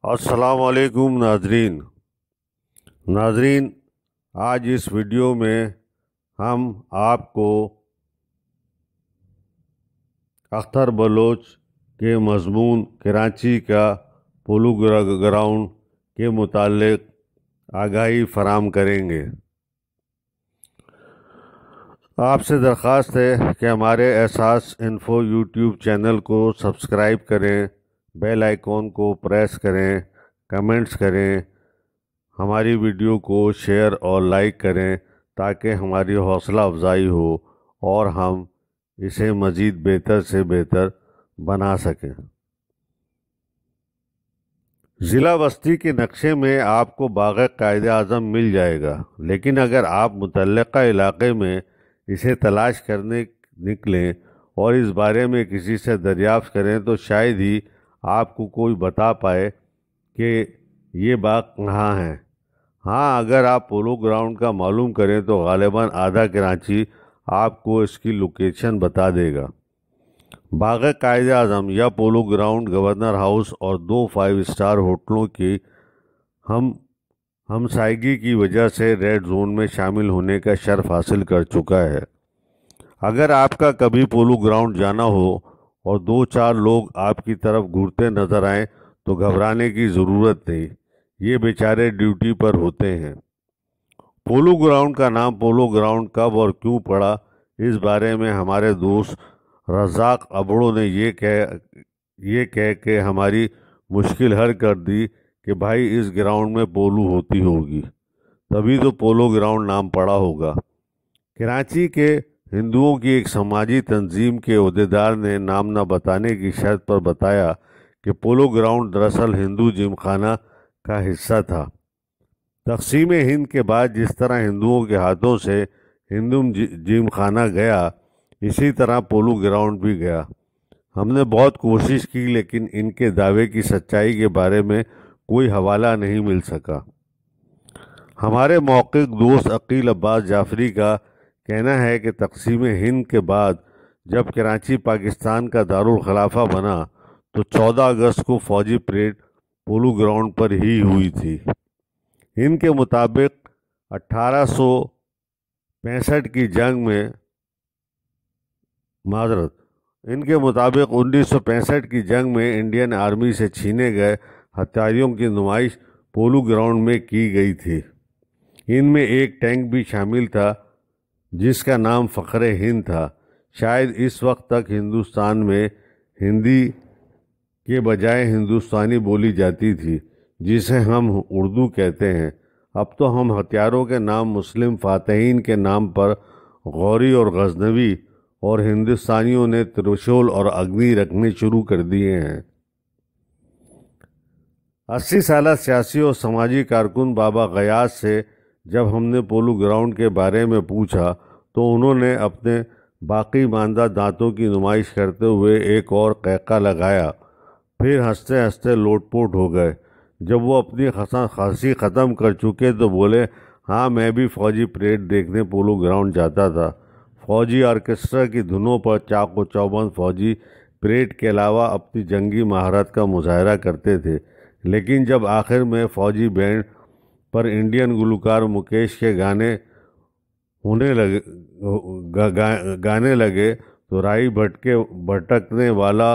السلام علیکم ناظرین، آج اس ویڈیو میں ہم آپ کو اختر بلوچ کے مضمون کراچی کا پولو گراؤنڈ کے متعلق آگاہی فراہم کریں گے۔ آپ سے درخواست ہے کہ ہمارے احساس انفو یوٹیوب چینل کو سبسکرائب کریں، بیل آئیکن کو پریس کریں، کمنٹس کریں، ہماری ویڈیو کو شیئر اور لائک کریں تاکہ ہماری حوصلہ افزائی ہو اور ہم اسے مزید بہتر سے بہتر بنا سکیں۔ ضلع بستی کے نقشے میں آپ کو باغ قائد اعظم مل جائے گا، لیکن اگر آپ متعلقہ علاقے میں اسے تلاش کرنے نکلیں اور اس بارے میں کسی سے دریافت کریں تو شاید ہی آپ کو کوئی بتا پائے کہ یہ باغ کہاں ہے۔ ہاں، اگر آپ پولو گراؤنڈ کا معلوم کریں تو غالباً آدھا کراچی آپ کو اس کی لوکیشن بتا دے گا۔ باغ قائد اعظم یا پولو گراؤنڈ گورنر ہاؤس اور 2 5 اسٹار ہوٹلوں کی ہمسائیگی کی وجہ سے ریڈ زون میں شامل ہونے کا شرف حاصل کر چکا ہے۔ اگر آپ کا کبھی پولو گراؤنڈ جانا ہو اور 2-4 لوگ آپ کی طرف گھورتے نظر آئیں تو گھبرانے کی ضرورت نہیں، یہ بیچارے ڈیوٹی پر ہوتے ہیں۔ پولو گراؤنڈ کا نام پولو گراؤنڈ کب اور کیوں پڑا، اس بارے میں ہمارے دوست رزاق ابڑو نے یہ کہہ کے ہماری مشکل حل کر دی کہ بھائی اس گراؤنڈ میں پولو ہوتی ہوگی، تبھی تو پولو گراؤنڈ نام پڑا ہوگا۔ کراچی کے ہندوؤں کی ایک سماجی تنظیم کے عہدیدار نے نام نہ بتانے کی شرط پر بتایا کہ پولو گراؤنڈ دراصل ہندو جم خانہ کا حصہ تھا۔ تقسیم ہند کے بعد جس طرح ہندوؤں کے ہاتھوں سے ہندو جم خانہ گیا، اسی طرح پولو گراؤنڈ بھی گیا۔ ہم نے بہت کوشش کی لیکن ان کے دعوے کی سچائی کے بارے میں کوئی حوالہ نہیں مل سکا۔ ہمارے محقق دوست عقیل عباس جعفری کا کہنا ہے کہ تقسیم ہند کے بعد جب کراچی پاکستان کا دارالخلافہ بنا تو 14 اگست کو فوجی پریڈ پولو گراؤنڈ پر ہی ہوئی تھی۔ ان کے مطابق 1965 کی جنگ میں انڈین آرمی سے چھینے گئے ہتھیاروں کی نمائش پولو گراؤنڈ میں کی گئی تھی۔ ان میں ایک ٹینک بھی شامل تھا جس کا نام فخر ہند تھا۔ شاید اس وقت تک ہندوستان میں ہندی کے بجائے ہندوستانی بولی جاتی تھی، جسے ہم اردو کہتے ہیں۔ اب تو ہم ہتھیاروں کے نام مسلم فاتحین کے نام پر غوری اور غزنوی اور ہندوستانیوں نے ترشول اور اگنی رکھنے شروع کر دیے ہیں۔ 80 سالہ سیاسی اور سماجی کارکن بابا غیاث سے جب ہم نے پولو گراؤنڈ کے بارے میں پوچھا تو انہوں نے اپنے باقی ماندہ دانتوں کی نمائش کرتے ہوئے ایک اور قہقہ لگایا، پھر ہنستے ہنستے لوٹ پوٹ ہو گئے۔ جب وہ اپنی ہنسی ختم کر چکے تو بولے، ہاں میں بھی فوجی پریڈ دیکھنے پولو گراؤنڈ جاتا تھا۔ فوجی آرکیسٹرا کی دھنوں پر چاق و چوبند فوجی پریڈ کے علاوہ اپنی جنگی مہارت کا مظاہرہ کرتے تھے، لیکن جب آخر میں فوجی بینڈ پر انڈین گلوکار مکیش کے گانے لگے تو راہی بھٹکنے والا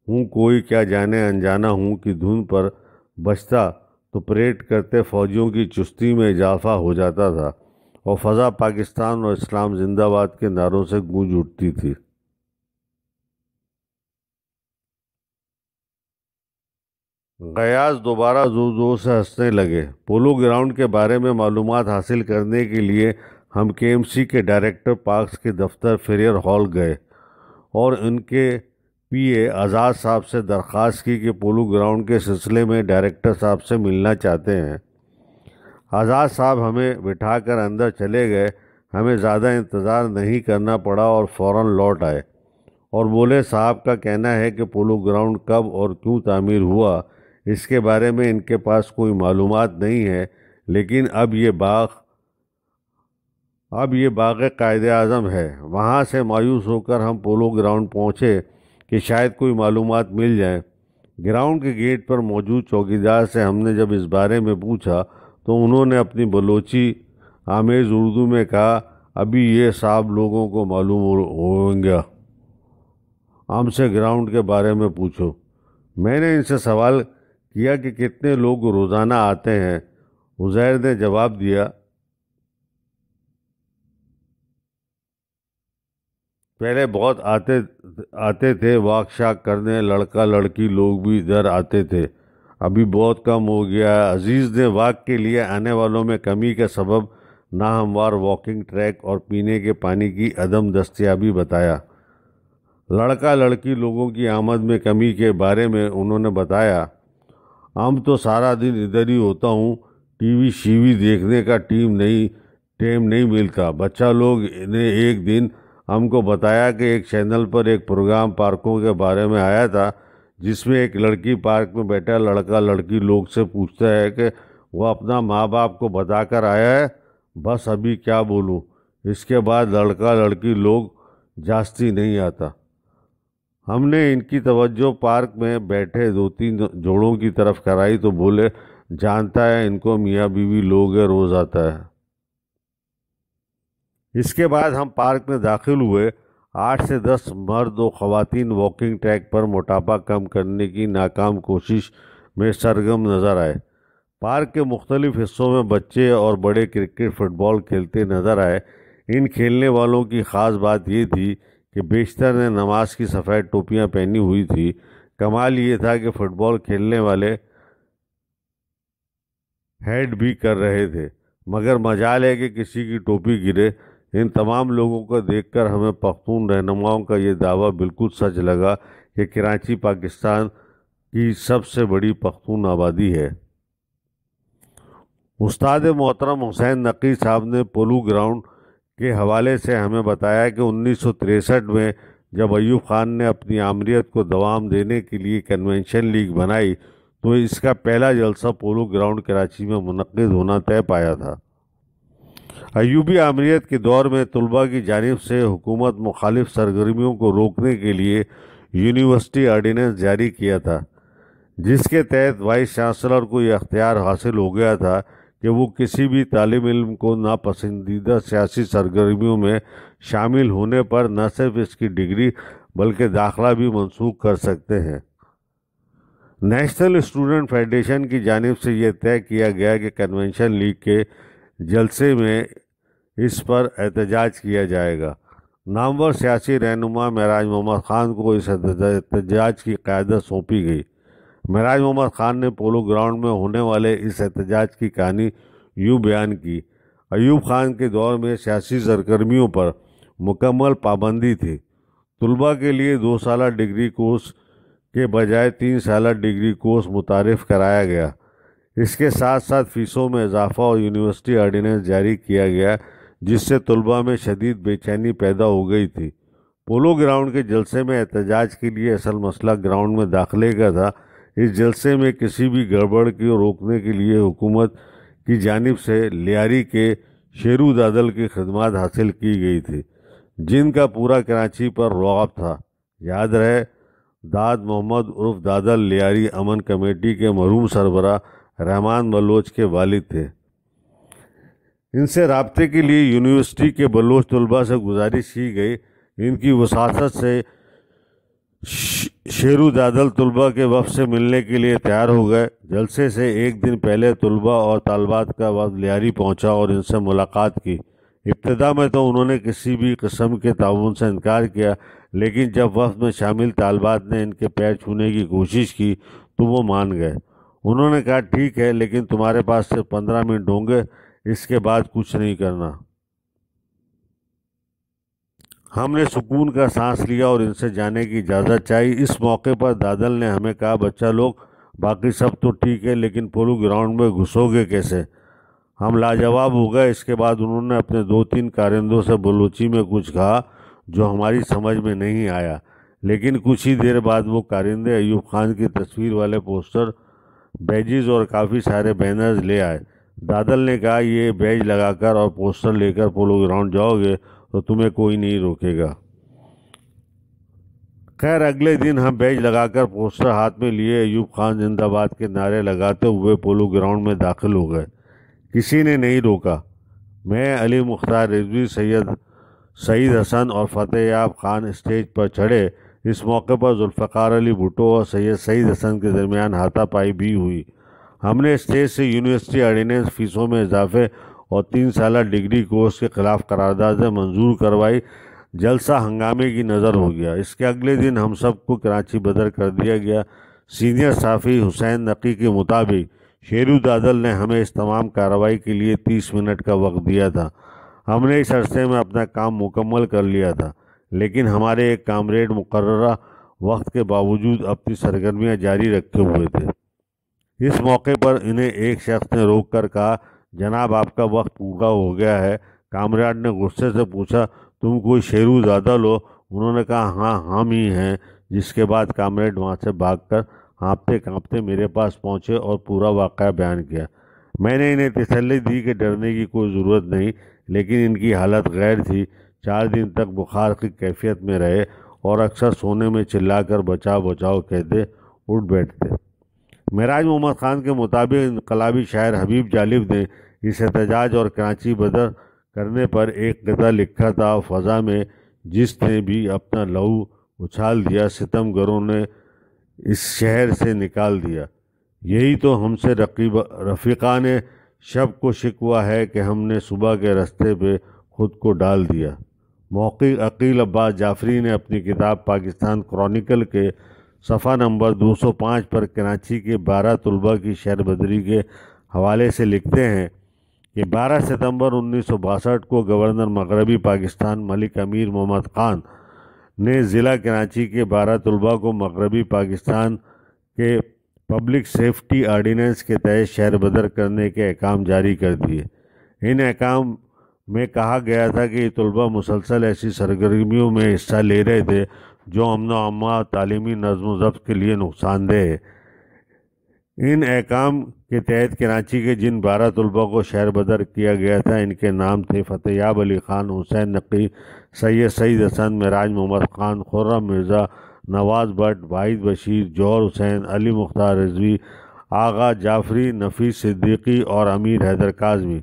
ہوں کوئی کیا جانے انجانا ہوں کی دھن پر بجتا تو پریڈ کرتے فوجیوں کی چستی میں اضافہ ہو جاتا تھا اور فضا پاکستان اور اسلام زندہ باد کے نعروں سے گونج اٹھتی تھی۔ غیاث دوبارہ زور زور سے ہنسنے لگے۔ پولو گراؤنڈ کے بارے میں معلومات حاصل کرنے کے لیے ہم KMC کے ڈائریکٹر پارکس کے دفتر فیریر ہال گئے اور ان کے PA آزاد صاحب سے درخواست کی کہ پولو گراؤنڈ کے سلسلے میں ڈائریکٹر صاحب سے ملنا چاہتے ہیں۔ آزاد صاحب ہمیں بٹھا کر اندر چلے گئے۔ ہمیں زیادہ انتظار نہیں کرنا پڑا اور فوراً لوٹ آئے اور بولے، صاحب کا کہنا ہے کہ پولو گراؤنڈ کب اور کیوں تعمیر ہوا اس کے بارے میں ان کے پاس کوئی معلومات نہیں ہے، لیکن اب یہ باغ قائد اعظم ہے۔ وہاں سے مایوس ہو کر ہم پولو گراؤنڈ پہنچے کہ شاید کوئی معلومات مل جائیں۔ گراؤنڈ کے گیٹ پر موجود چوکیدار سے ہم نے جب اس بارے میں پوچھا تو انہوں نے اپنی بلوچی آمیز اردو میں کہا، ابھی یہ صاحب لوگوں کو معلوم ہوں گا، ہم سے گراؤنڈ کے بارے میں پوچھو۔ میں نے ان سے سوال کیا کہ کتنے لوگ روزانہ آتے ہیں؟ عزیر نے جواب دیا، پہلے بہت آتے تھے واک شاک کرنے، لڑکا لڑکی لوگ بھی ادھر آتے تھے، ابھی بہت کم ہو گیا ہے۔ عزیز نے واک کے لیے آنے والوں میں کمی کا سبب ناہموار واکنگ ٹریک اور پینے کے پانی کی عدم دستیابی بتایا۔ لڑکا لڑکی لوگوں کی آمد میں کمی کے بارے میں انہوں نے بتایا، ہم تو سارا دن ادھر ہی ہوتا ہوں، ٹی وی شیوی دیکھنے کا ٹیم نہیں ملتا۔ بچہ لوگ نے ایک دن ہم کو بتایا کہ ایک چینل پر ایک پروگرام پارکوں کے بارے میں آیا تھا، جس میں ایک لڑکی پارک میں بیٹھا لڑکا لڑکی لوگ سے پوچھتا ہے کہ وہ اپنا ماں باپ کو بتا کر آیا ہے۔ بس ابھی کیا بولوں، اس کے بعد لڑکا لڑکی لوگ جاستی نہیں آتا۔ ہم نے ان کی توجہ پارک میں بیٹھے 2-3 جوڑوں کی طرف کرائی تو بولے، جانتا ہے ان کو میاں بیوی لوگ ہے، روز آتا ہے۔ اس کے بعد ہم پارک میں داخل ہوئے۔ 8 سے 10 مرد و خواتین واکنگ ٹریک پر موٹاپا کم کرنے کی ناکام کوشش میں سرگرم نظر آئے۔ پارک کے مختلف حصوں میں بچے اور بڑے کرکٹ فٹ بال کھیلتے نظر آئے۔ ان کھیلنے والوں کی خاص بات یہ تھی کہ بیشتر نے نماز کی سفید ٹوپیاں پہنی ہوئی تھی۔ کمال یہ تھا کہ فٹ بال کھیلنے والے ہیڈ بھی کر رہے تھے، مگر مجال ہے کہ کسی کی ٹوپی گرے۔ ان تمام لوگوں کو دیکھ کر ہمیں پختون رہنماؤں کا یہ دعویٰ بالکل سچ لگا کہ کراچی پاکستان کی سب سے بڑی پختون آبادی ہے۔ استاد محترم حسین نقی صاحب نے پولو گراؤنڈ کے حوالے سے ہمیں بتایا کہ 1963 میں جب ایوب خان نے اپنی آمریت کو دوام دینے کے لیے کنونشن لیگ بنائی تو اس کا پہلا جلسہ پولو گراؤنڈ کراچی میں منعقد ہونا طے پایا تھا۔ ایوبی آمریت کے دور میں طلباء کی جانب سے حکومت مخالف سرگرمیوں کو روکنے کے لیے یونیورسٹی آرڈیننس جاری کیا تھا، جس کے تحت وائس چانسلر کو یہ اختیار حاصل ہو گیا تھا کہ وہ کسی بھی طالب علم کو ناپسندیدہ سیاسی سرگرمیوں میں شامل ہونے پر نہ صرف اس کی ڈگری بلکہ داخلہ بھی منسوخ کر سکتے ہیں۔ نیشنل اسٹوڈنٹ فیڈریشن کی جانب سے یہ طے کیا گیا کہ کنونشن لیگ کے جلسے میں اس پر احتجاج کیا جائے گا۔ نامور سیاسی رہنما معراج محمد خان کو اس احتجاج کی قیادت سونپی گئی۔ معراج محمد خان نے پولو گراؤنڈ میں ہونے والے اس احتجاج کی کہانی یوں بیان کی، ایوب خان کے دور میں سیاسی سرگرمیوں پر مکمل پابندی تھی۔ طلباء کے لیے 2 سالہ ڈگری کورس کے بجائے 3 سالہ ڈگری کورس متعارف کرایا گیا۔ اس کے ساتھ ساتھ فیسوں میں اضافہ اور یونیورسٹی آرڈیننس جاری کیا گیا، جس سے طلباء میں شدید بے چینی پیدا ہو گئی تھی۔ پولو گراؤنڈ کے جلسے میں احتجاج کے لیے اصل مسئلہ گراؤنڈ میں داخلے کا تھا۔ اس جلسے میں کسی بھی گڑبڑ کو روکنے کے لیے حکومت کی جانب سے لیاری کے شیرو دادل کی خدمات حاصل کی گئی تھی، جن کا پورا کراچی پر رعب تھا۔ یاد رہے، داد محمد عرف دادل لیاری امن کمیٹی کے مرحوم سربراہ رحمان بلوچ کے والد تھے۔ ان سے رابطے کے لیے یونیورسٹی کے بلوچ طلباء سے گزارش کی گئی۔ ان کی وساطت سے شیرو دادل طلباء کے وفد سے ملنے کے لیے تیار ہو گئے۔ جلسے سے ایک دن پہلے طلباء اور طالبات کا وفد لیاری پہنچا اور ان سے ملاقات کی۔ ابتدا میں تو انہوں نے کسی بھی قسم کے تعاون سے انکار کیا، لیکن جب وفد میں شامل طالبات نے ان کے پیر چھونے کی کوشش کی تو وہ مان گئے۔ انہوں نے کہا، ٹھیک ہے، لیکن تمہارے پاس صرف 15 منٹ ہوں گے، اس کے بعد کچھ نہیں کرنا۔ ہم نے سکون کا سانس لیا اور ان سے جانے کی اجازت چاہی۔ اس موقع پر دادل نے ہمیں کہا، بچہ لوگ، باقی سب تو ٹھیک ہے، لیکن پولو گراؤنڈ میں گھسو گے کیسے؟ ہم لاجواب ہو گئے۔ اس کے بعد انہوں نے اپنے 2-3 کارندوں سے بلوچی میں کچھ کہا جو ہماری سمجھ میں نہیں آیا، لیکن کچھ ہی دیر بعد وہ کارندے ایوب خان کی تصویر والے پوسٹر، بیجز اور کافی سارے بینرز لے آئے۔ دادل نے کہا، یہ بیج لگا کر اور پوسٹر لے کر پولو گراؤنڈ جاؤ گے تو تمہیں کوئی نہیں روکے گا۔ خیر اگلے دن ہم بیج لگا کر پوسٹر ہاتھ میں لیے ایوب خان زندہ باد کے نعرے لگاتے ہوئے پولو گراؤنڈ میں داخل ہو گئے۔ کسی نے نہیں روکا۔ میں، علی مختار رضوی، سعید حسن اور فتح یاب خان اسٹیج پر چڑھے۔ اس موقع پر ذوالفقار علی بھٹو اور سید سعید حسن کے درمیان ہاتھا پائی بھی ہوئی۔ ہم نے اسٹیج سے یونیورسٹی آرڈیننس، فیسوں میں اضافے اور 3 سالہ ڈگری کورس کے خلاف قراردادیں منظور کروائی۔ جلسہ ہنگامے کی نظر ہو گیا۔ اس کے اگلے دن ہم سب کو کراچی بدر کر دیا گیا۔ سینئر صحافی حسین نقی کے مطابق شیرو دادل نے ہمیں اس تمام کارروائی کے لیے 30 منٹ کا وقت دیا تھا۔ ہم نے اس عرصے میں اپنا کام مکمل کر لیا تھا، لیکن ہمارے ایک کامریڈ مقررہ وقت کے باوجود اپنی سرگرمیاں جاری رکھے ہوئے تھے۔ اس موقع پر انہیں ایک شخص نے روک کر کہا، جناب آپ کا وقت پورا ہو گیا ہے۔ کامریڈ نے غصے سے پوچھا، تم کوئی شیرو دادل ہو؟ انہوں نے کہا، ہاں ہم ہی ہیں۔ جس کے بعد کامریڈ وہاں سے بھاگ کر ہانپتے کانپتے میرے پاس پہنچے اور پورا واقعہ بیان کیا۔ میں نے انہیں تسلی دی کہ ڈرنے کی کوئی ضرورت نہیں، لیکن ان کی حالت غیر تھی۔ 4 دن تک بخار کی کیفیت میں رہے اور اکثر سونے میں چلا کر بچاؤ بچاؤ کہتے اٹھ بیٹھتے۔ معراج محمد خان کے مطابق انقلابی شاعر حبیب جالب نے اس احتجاج اور کراچی بدر کرنے پر ایک قطعہ لکھا تھا، فضا میں جس نے بھی اپنا لہو اچھال دیا، ستم گروں نے اس شہر سے نکال دیا۔ یہی تو ہم سے رفیقان شب کو شکوہ ہے کہ ہم نے صبح کے رستے پہ خود کو ڈال دیا۔ محقق عقیل عباس جعفری نے اپنی کتاب پاکستان کرونیکل کے صفحہ نمبر 205 پر کراچی کے 12 طلباء کی شہر بدری کے حوالے سے لکھتے ہیں کہ 12 ستمبر 1962 کو گورنر مغربی پاکستان ملک امیر محمد خان نے ضلع کراچی کے 12 طلباء کو مغربی پاکستان کے پبلک سیفٹی آرڈیننس کے تحت شہر بدر کرنے کے احکام جاری کر دیے۔ ان احکام میں کہا گیا تھا کہ یہ طلباء مسلسل ایسی سرگرمیوں میں حصہ لے رہے تھے جو امن و امان، تعلیمی نظم و ضبط کے لیے نقصان دہ ہے۔ ان احکام کے تحت کراچی کے جن 12 طلباء کو شہر بدر کیا گیا تھا، ان کے نام تھے فتح یاب علی خان، حسین نقی، سید سعید حسن، معراج محمد خان، خرم مرزا، نواز بٹ، واحد بشیر، جوہر حسین، علی مختار رضوی، آغا جعفری، نفیس صدیقی اور امیر حیدر کاظمی۔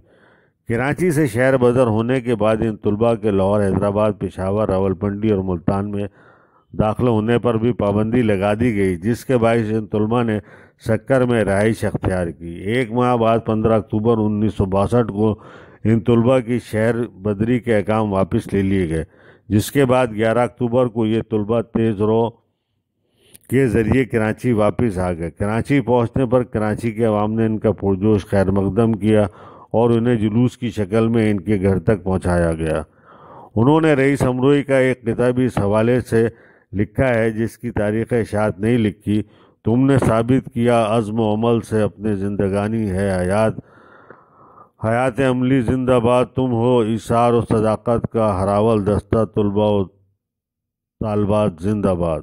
کراچی سے شہر بدر ہونے کے بعد ان طلباء کے لاہور، حیدرآباد، پشاور، راولپنڈی اور ملتان میں داخل ہونے پر بھی پابندی لگا دی گئی، جس کے باعث ان طلباء نے سکر میں رہائش اختیار کی۔ 1 ماہ بعد 15 اکتوبر 1962 کو ان طلباء کی شہر بدری کے احکام واپس لے لیے گئے، جس کے بعد 11 اکتوبر کو یہ طلباء تیز رو کے ذریعے کراچی واپس آ گئے۔ کراچی پہنچنے پر کراچی کے عوام نے ان کا پرجوش خیر مقدم کیا اور انہیں جلوس کی شکل میں ان کے گھر تک پہنچایا گیا۔ انہوں نے رئیس امروئی کا ایک قطعہ بھی اس حوالے سے لکھا ہے، جس کی تاریخ اشاعت نہیں لکھی، تم نے ثابت کیا عزم و عمل سے اپنے زندگانی ہے حیات عملی زندہ باد، تم ہو ایثار و صداقت کا ہراول دستہ، طلباء و طالبات زندہ باد۔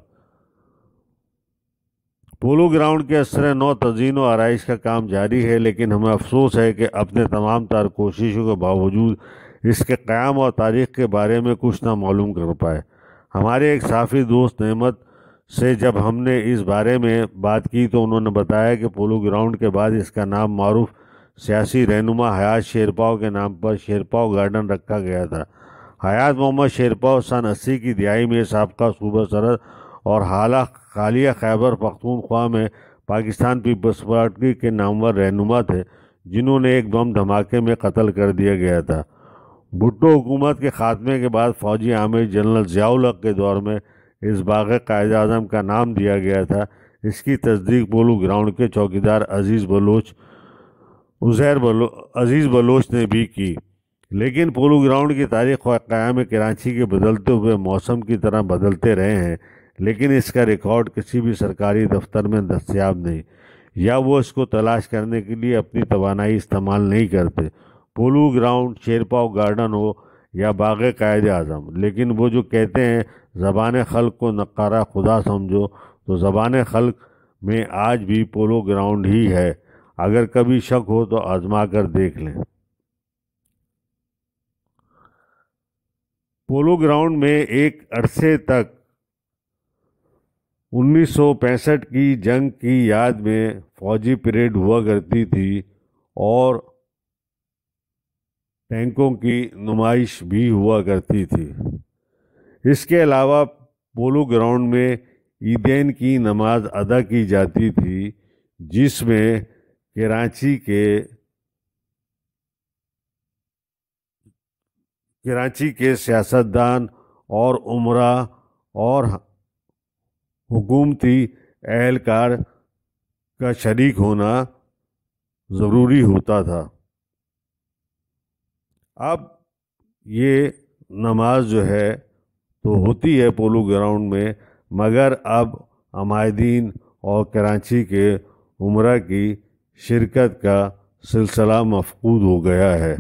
پولو گراؤنڈ کے اثر نو تزئین و آرائش کا کام جاری ہے، لیکن ہمیں افسوس ہے کہ اپنے تمام تر کوششوں کے باوجود اس کے قیام اور تاریخ کے بارے میں کچھ نہ معلوم کر پائے۔ ہمارے ایک صحافی دوست نعمت سے جب ہم نے اس بارے میں بات کی تو انہوں نے بتایا کہ پولو گراؤنڈ کے بعد اس کا نام معروف سیاسی رہنما حیات شیرپاؤ کے نام پر شیرپاؤ گارڈن رکھا گیا تھا۔ حیات محمد شیرپاؤ سن 80 کی دہائی میں سابقہ صوبہ سرحد اور حالیہ خیبر پختونخوا میں پاکستان پیپلز پارٹی کے نامور رہنما تھے، جنہوں نے ایک بم دھماکے میں قتل کر دیا گیا تھا۔ بھٹو حکومت کے خاتمے کے بعد فوجی عامر جنرل ضیاء الحق کے دور میں اس باغ قائد اعظم کا نام دیا گیا تھا۔ اس کی تصدیق پولو گراؤنڈ کے چوکیدار عزیز بلوچ نے بھی کی، لیکن پولو گراؤنڈ کی تاریخ و قیام کراچی کے بدلتے ہوئے موسم کی طرح بدلتے رہے ہیں، لیکن اس کا ریکارڈ کسی بھی سرکاری دفتر میں دستیاب نہیں، یا وہ اس کو تلاش کرنے کے لیے اپنی توانائی استعمال نہیں کرتے۔ پولو گراؤنڈ، شیرپاؤ گارڈن ہو یا باغ قائد اعظم، لیکن وہ جو کہتے ہیں زبان خلق کو نقارہ خدا سمجھو، تو زبان خلق میں آج بھی پولو گراؤنڈ ہی ہے۔ اگر کبھی شک ہو تو آزما کر دیکھ لیں۔ پولو گراؤنڈ میں ایک عرصے تک 1965 کی جنگ کی یاد میں فوجی پریڈ ہوا کرتی تھی اور ٹینکوں کی نمائش بھی ہوا کرتی تھی۔ اس کے علاوہ پولو گراؤنڈ میں عیدین کی نماز ادا کی جاتی تھی، جس میں کراچی کے سیاستدان اور عمرا اور حکومتی اہلکار کا شریک ہونا ضروری ہوتا تھا۔ اب یہ نماز جو ہے تو ہوتی ہے پولو گراؤنڈ میں، مگر اب عمائدین اور کراچی کے عمرا کی شرکت کا سلسلہ مفقود ہو گیا ہے۔